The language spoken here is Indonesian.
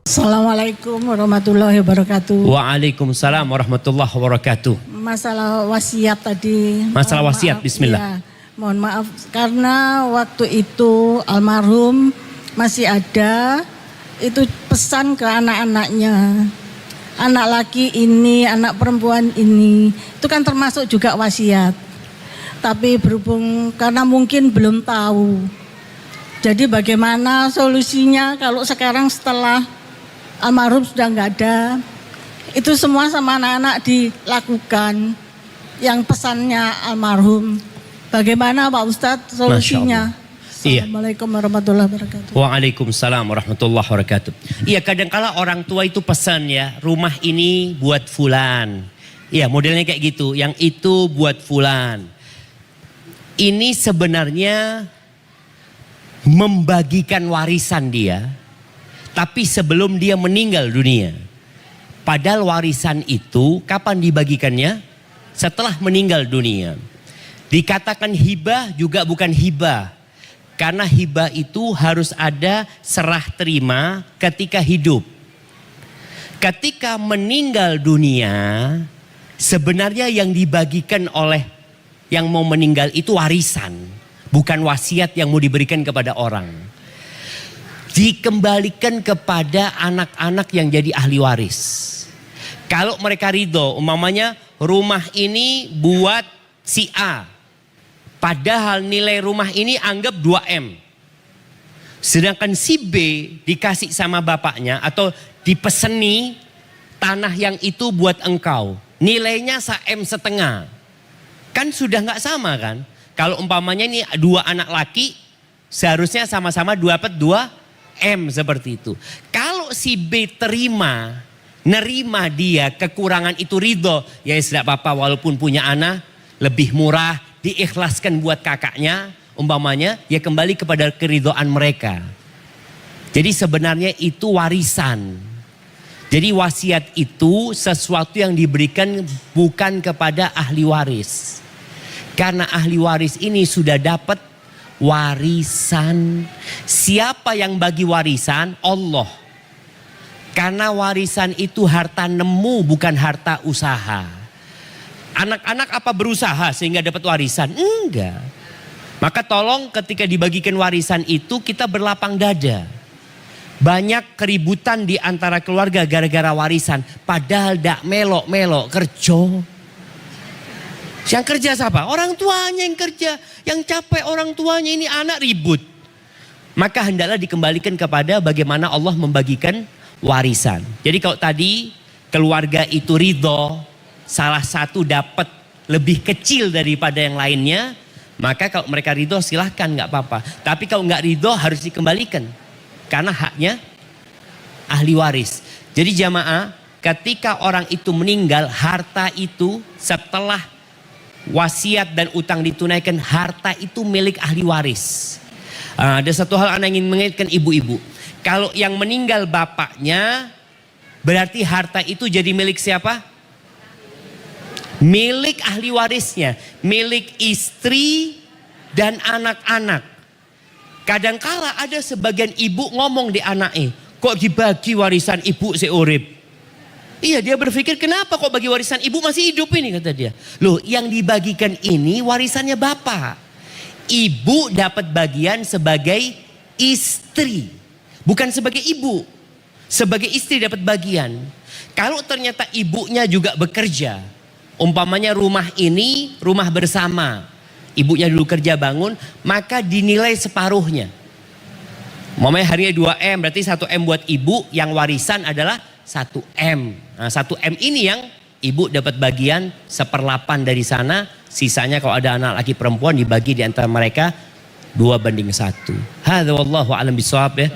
Assalamualaikum warahmatullahi wabarakatuh. Waalaikumsalam warahmatullahi wabarakatuh. Masalah wasiat tadi. Masalah wasiat, bismillah. Ya, mohon maaf karena waktu itu almarhum masih ada, itu pesan ke anak-anaknya. Anak laki ini, anak perempuan ini, itu kan termasuk juga wasiat. Tapi berhubung karena mungkin belum tahu. Jadi bagaimana solusinya kalau sekarang setelah almarhum sudah nggak ada, itu semua sama anak-anak dilakukan yang pesannya almarhum. Bagaimana Pak Ustadz solusinya? Assalamualaikum warahmatullahi wabarakatuh. Waalaikumsalam warahmatullahi wabarakatuh. Iya, kadang-kala orang tua itu pesan ya, rumah ini buat fulan. Iya, modelnya kayak gitu, yang itu buat fulan. Ini sebenarnya membagikan warisan dia, tapi sebelum dia meninggal dunia. Padahal warisan itu kapan dibagikannya? Setelah meninggal dunia. Dikatakan hibah juga bukan hibah. Karena hibah itu harus ada serah terima ketika hidup. Ketika meninggal dunia, sebenarnya yang dibagikan oleh yang mau meninggal itu warisan. Bukan wasiat yang mau diberikan kepada orang. Dikembalikan kepada anak-anak yang jadi ahli waris. Kalau mereka ridho, umpamanya rumah ini buat si A. Padahal nilai rumah ini anggap 2M. Sedangkan si B dikasih sama bapaknya atau dipeseni tanah yang itu buat engkau. Nilainya 1,5 M. Kan sudah nggak sama kan? Kalau umpamanya ini 2 anak laki, seharusnya sama-sama dapat 2M seperti itu. Kalau si B nerima dia kekurangan itu ridho, ya tidak apa-apa walaupun punya anak lebih murah, diikhlaskan buat kakaknya, umpamanya ya kembali kepada keridhaan mereka. Jadi sebenarnya itu warisan. Jadi wasiat itu sesuatu yang diberikan bukan kepada ahli waris. Karena ahli waris ini sudah dapat warisan. Siapa yang bagi warisan? Allah. Karena warisan itu harta nemu bukan harta usaha. Anak-anak apa berusaha sehingga dapat warisan? Enggak. Maka tolong ketika dibagikan warisan itu kita berlapang dada. Banyak keributan di antara keluarga gara-gara warisan. Padahal dak melok-melok kerja. Yang kerja siapa? Orang tuanya yang kerja. Yang capek orang tuanya, ini anak ribut. Maka hendaklah dikembalikan kepada bagaimana Allah membagikan warisan. Jadi kalau tadi keluarga itu ridho, salah satu dapat lebih kecil daripada yang lainnya, maka kalau mereka ridho silahkan nggak apa-apa. Tapi kalau nggak ridho harus dikembalikan. Karena haknya ahli waris. Jadi jamaah, ketika orang itu meninggal, harta itu setelah wasiat dan utang ditunaikan, harta itu milik ahli waris. Ada satu hal anak ingin mengingatkan ibu-ibu. Kalau yang meninggal bapaknya, berarti harta itu jadi milik siapa? Milik ahli warisnya. Milik istri dan anak-anak. Kadangkala ada sebagian ibu ngomong di anaknya, kok dibagi warisan ibu seurip? Iya, dia berpikir kenapa kok bagi warisan ibu masih hidup ini, kata dia. Loh, yang dibagikan ini warisannya bapak. Ibu dapat bagian sebagai istri. Bukan sebagai ibu. Sebagai istri dapat bagian. Kalau ternyata ibunya juga bekerja. Umpamanya rumah ini rumah bersama. Ibunya dulu kerja bangun, maka dinilai separuhnya. Umpamanya harinya 2M, berarti 1M buat ibu, yang warisan adalah 1M. Nah, 1M ini yang ibu dapat bagian 1/8 dari sana. Sisanya kalau ada anak laki perempuan dibagi di antara mereka 2/1. Hadza wallahu a'lam bishawab ya.